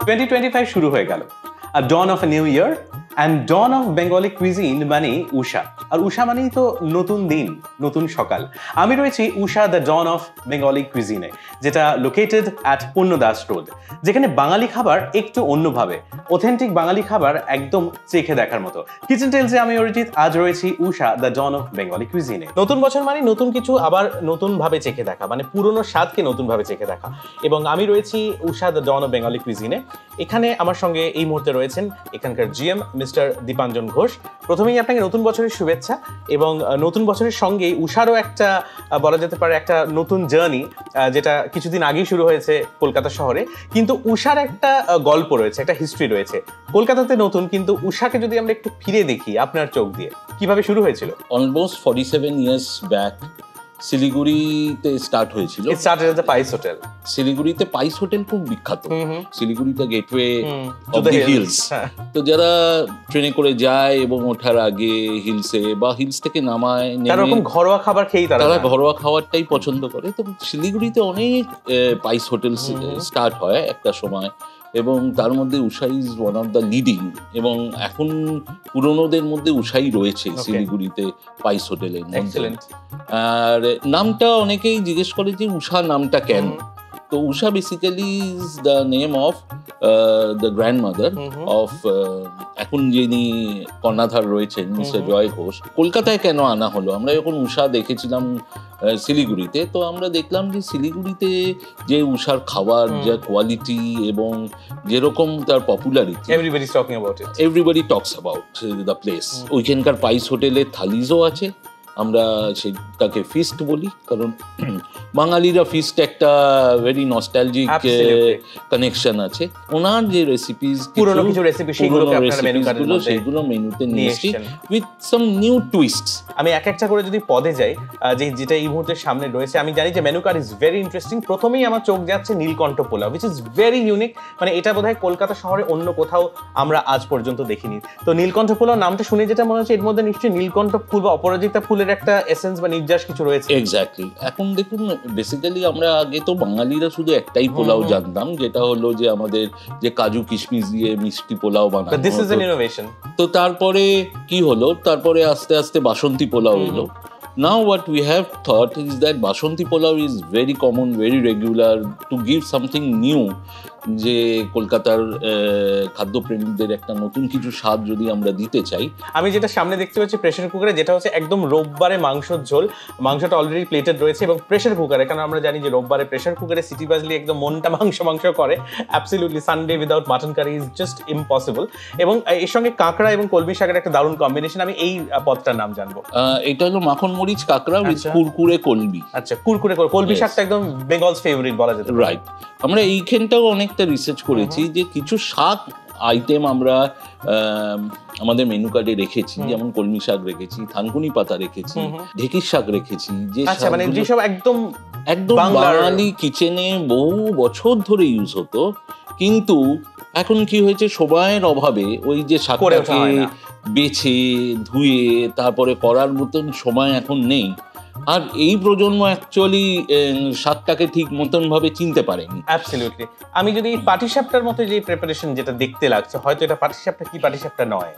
2025 শুরু হয়ে গেল। A dawn of a new year and dawn of Bengali cuisine মানে উষা। আর উষা মানেই তো নতুন দিন, নতুন সকাল। আমি রয়েছি উষা দ্য ডন অফ বেঙ্গলি কুইজিনে, যেটা লোকেটেড অ্যাট পূর্ণদাস রোড, যেখানে বাঙালি খাবার একটু অন্যভাবে, অথেন্টিক বাঙালি খাবার একদম চেখে দেখার মতো। কিচেন টেলসে আমি অরিজিৎ, আজ রয়েছি উষা দ্য ডন অফ বেঙ্গলি কুইজিনে। নতুন বছর মানে নতুন কিছু আবার নতুনভাবে চেখে দেখা, মানে পুরনো স্বাদকে নতুনভাবে চেখে দেখা। এবং আমি রয়েছি উষা দ্য ডন অফ বেঙ্গলি কুইজিনে। এখানে আমার সঙ্গে এই মুহূর্তে রয়েছেন এখানকার জিএম মিস্টার দীপাঞ্জন ঘোষ। প্রথমেই আপনাকে নতুন বছরের শুভেচ্ছা, এবং নতুন বছরের সঙ্গেই উষারও একটা বলা যেতে পারে একটা নতুন জার্নি, যেটা কিছুদিন আগেই শুরু হয়েছে কলকাতা শহরে। কিন্তু উষার একটা গল্প রয়েছে, একটা হিস্ট্রি রয়েছে। কলকাতাতে নতুন, কিন্তু উষাকে যদি আমরা একটু ফিরে দেখি আপনার চোখ দিয়ে, কিভাবে শুরু হয়েছিল? অলমোস্ট 47 years ব্যাক শিলিগুড়িতে স্টার্ট হয়েছিল। It started at the Pice Hotel. শিলিগুড়িতে পাইস হোটেল খুব বিখ্যাত। শিলিগুড়িতে gateway of the the hills, hills. তো যারা ট্রেনে করে যায় এবং ওঠার আগে হিলসে বা হিলস থেকে নামায়, এরকম ঘরোয়া খাবার খেয়েই তারা ঘরোয়া খাবারটাই পছন্দ করে। তো শিলিগুড়িতে অনেক পাইস হোটেল স্টার্ট হয় একটা সময়, এবং তার মধ্যে Usha is one of the leading, এবং এখন পুরনোদের মধ্যে উষাই রয়েছে শিলিগুড়িতে পাইস হোটেলের মধ্যে। আর নামটা অনেকেই জিজ্ঞেস করে যে উষা নামটা কেন। তো Usha basically is the name of the grandmother of এখন যিনি কর্ণাধার রয়েছেন মিস্টার জয় ঘোষ। কলকাতায় কেন আনা হলো? আমরা যখন উষা দেখেছিলাম শিলিগুড়িতে, তো আমরা দেখলাম যে শিলিগুড়িতে যে উষার খাবার, যা কোয়ালিটি এবং যেরকম তার popularity, everybody talks about the place. ওইখানকার পাইস হোটেলের থালিজও আছে, আমরা সেটাকে ফিস্ট বলি, কারণ বাঙালিরা ফিস্ট একটা ভেরি নস্টালজিক কানেকশন আছে। ওনার যে রেসিপিস, পুরনো কিছু রেসিপি, সেগুলো মেনুতে নিয়ে এসেছি উইথ সাম নিউ টুইস্টস। আমি এক একটা করে যদি পদে যাই, যেটা এই মুহূর্তে সামনে রয়েছে, আমি জানি যে menu card is very interesting. প্রথমেই আমার চোখ যাচ্ছে Nilkantha pulao, which is very unique. মানে এটা বোধহয় কলকাতা শহরে অন্য কোথাও আমরা আজ পর্যন্ত দেখিনি। তো নীলকণ্ঠ পোলাও নামটা শুনে যেটা মনে হচ্ছে এর মধ্যে নিশ্চয়ই নীলকণ্ঠ ফুল বা অপরাজিতা ফুলের একটা এসেন্স বা নির্যাস কিছু রয়েছে। এক্স্যাক্টলি। এখন দেখুন, বেসিক্যালি আমরা আগে তো বাঙালিরা শুধু একটাই পোলাও জানতাম, যেটা হলো যে আমাদের যে কাজু কিশমিশ দিয়ে মিষ্টি পোলাও বানানো। This is an innovation. তো তারপরে কি হলো, তারপরে আস্তে আস্তে বাসন্তী পোলাও এলো। Now what we have thought is that Basanti Pulao is very common, very regular, to give something new, যে কলকাতার খাদ্যপ্রেমীদের একটা নতুন কিছু স্বাদ যদি আমরা দিতে চাই। আমি যেটা সামনে দেখতে পাচ্ছি প্রেসার কুকারে, যেটা হচ্ছে একদম রোববারে মাংসের ঝোল। মাংসটা অলরেডি প্লেটেড রয়েছে এবং প্রেসার কুকারে, কারণ আমরা জানি যে রোববারে প্রেসার কুকারে সিটি বাজলে একদম মনটা মাংস করে। Absolutely Sunday without mutton curry is just impossible. এবং এর সঙ্গে কাঁকড়া এবং কলমি শাকের একটা দারুণ কম্বিনেশন। আমি এই পদটার নাম জানবো। এটা হলো মাখন মরিচ কাঁকড়া উইথ কুরকুরে কলমি। আচ্ছা, কুরকুরে কলমি শাকটা একদম বেঙ্গলস ফেভারিট বলা যেতে পারে। রাইট। আমরা এইখানটাও অনেকটা রিসার্চ করেছি যে কিছু শাক আইটেম আমরা আমাদের মেনু কার্ডে রেখেছি, যেমন কলমি শাক রেখেছি, থানকুনি পাতা রেখেছি, ঢেঁকির শাক রেখেছি, যে মানে যেসব একদম বাঙালি কিচেনে বহু বছর ধরে ইউজ হতো। কিন্তু এখন কি হয়েছে, সময়ের অভাবে ওই যে শাকটাকে বেছে ধুয়ে তারপরে করার মতন সময় এখন নেই। আর এই প্রজন্ম অ্যাকচুয়ালি শাকটাকে ঠিক মতন ভাবে চিনতে পারেনি। অ্যাবসলিউটলি। আমি যদি পাটিসাপটার মতো যে প্রিপারেশন যেটা দেখতে লাগছে, হয়তো এটা পাটিসাপটা কি পাটিসাপটা নয়,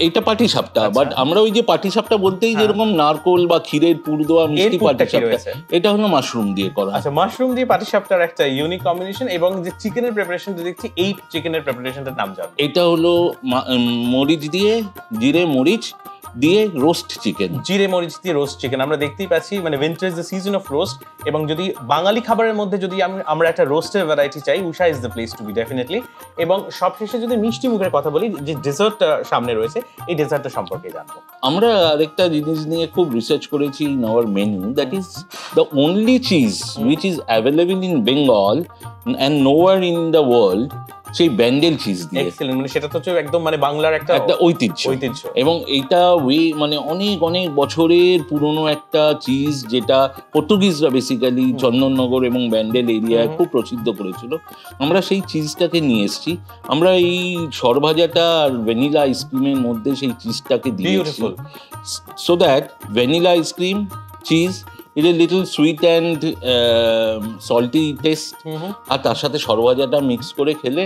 এটা পাটিসাপটা। বাট আমরা ওই যে পাটিসাপটা বলতেই যেরকম নারকোল বা ক্ষীরের পুর দেওয়া মিষ্টি পাটিসাপটা, এটা হলো মাশরুম দিয়ে করা। আচ্ছা, মাশরুম দিয়ে পাটিসাপটার একটা ইউনিক কম্বিনেশন। এবং যে চিকেনের প্রিপারেশনটা দেখছি, এই চিকেনের প্রিপারেশনটার নাম জানো? এটা হলো মরিচ দিয়ে, জিরে মরিচ দিয়ে রোস্ট চিকেন। জিরে মরিচ দিয়ে রোস্ট চিকেন আমরা দেখতেই পাচ্ছি। মানে winter is the season of roast. এবং যদি বাঙালি খাবারের মধ্যে যদি আমরা একটা রোস্টের ভ্যারাইটি চাই, Usha is the place to be definitely. এবং সবশেষে যদি মিষ্টি মুখের কথা বলি, যে ডেজার্টটা সামনে রয়েছে, এই ডেজার্টটা সম্পর্কে জানবো। আমরা আরেকটা জিনিস নিয়ে খুব রিসার্চ করেছি in our menu, that is the only cheese which is available in Bengal and nowhere in the world, সেই ব্যান্ডেল চিজ দিয়ে। এক্সেলেন্ট। মানে সেটা তো একদম মানে বাংলার একটা ঐতিহ্য। এবং এইটা মানে অনেক অনেক বছরের পুরনো একটা চিজ, যেটা পর্তুগিজরা বেসিক্যালি চন্দননগর এবং ব্যান্ডেল এরিয়ায় খুব প্রসিদ্ধ করেছিল। আমরা সেই চিজটাকে নিয়ে এসেছি। আমরা এই সরভাজাটা আর ভ্যানিলা আইসক্রিমের মধ্যে সেই চিজটাকে দিয়েছি, so that vanilla ice cream, cheese it a little sweet and salty taste, আর তার সাথে সরভাজাটা মিক্স করে খেলে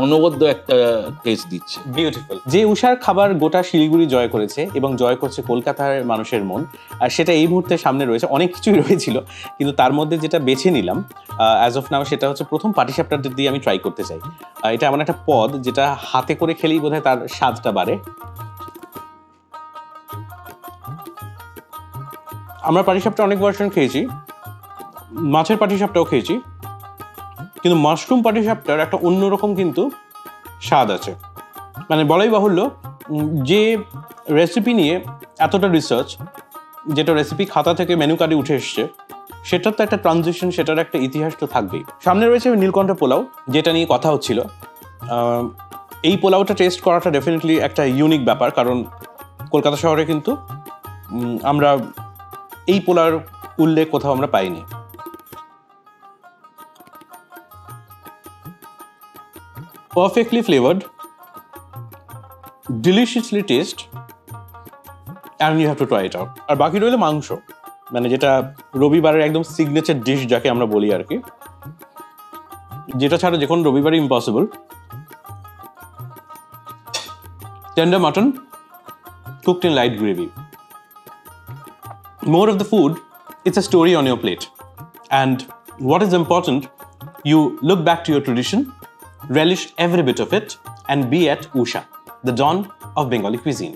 অনবদ্য একটা টেস্ট দিচ্ছে। বিউটিফুল। যে উষার খাবার গোটা শিলিগুড়ি জয় করেছে এবং জয় করছে কলকাতার মানুষের মন, আর সেটা এই মুহূর্তে সামনে রয়েছে। অনেক কিছুই রয়েছিল, কিন্তু তার মধ্যে যেটা বেছে নিলাম অ্যাজ অফ নাও সেটা হচ্ছে প্রথম পাটিসাপটা দিয়ে আমি ট্রাই করতে চাই। এটা এমন একটা পদ যেটা হাতে করে খেলেই বোধহয় তার স্বাদটা বাড়ে। আমরা পাটিসাপটা অনেক ভার্সন খেয়েছি, মাছের পাটিসাপটাও খেয়েছি, কিন্তু মাশরুম পাটিসাপটার একটা অন্যরকম কিন্তু স্বাদ আছে। মানে বলাই বাহুল্য, যে রেসিপি নিয়ে এতটা রিসার্চ, যেটা রেসিপি খাতা থেকে মেনু কার্ডে উঠে এসছে, সেটার তো একটা ট্রানজিশন, সেটার একটা ইতিহাস তো থাকবেই। সামনে রয়েছে নীলকণ্ঠ পোলাও, যেটা নিয়ে কথা হচ্ছিল। এই পোলাওটা টেস্ট করাটা ডেফিনেটলি একটা ইউনিক ব্যাপার, কারণ কলকাতা শহরে কিন্তু আমরা এই পোলার উল্লেখ কোথাও আমরা পাইনি। Perfectly flavored, deliciously taste, and you have to try it out. আর বাকি রইল মাংস, মানে যেটা রবিবারের একদম সিগনেচার ডিশ যাকে আমরা বলি আর কি, যেটা ছাড়া যে কোনো রবিবারে impossible. Tender mutton cooked in light gravy. More of the food, it's a story on your plate. And what is important, you look back to your tradition, relish every bit of it, and be at Usha, the dawn of Bengali cuisine.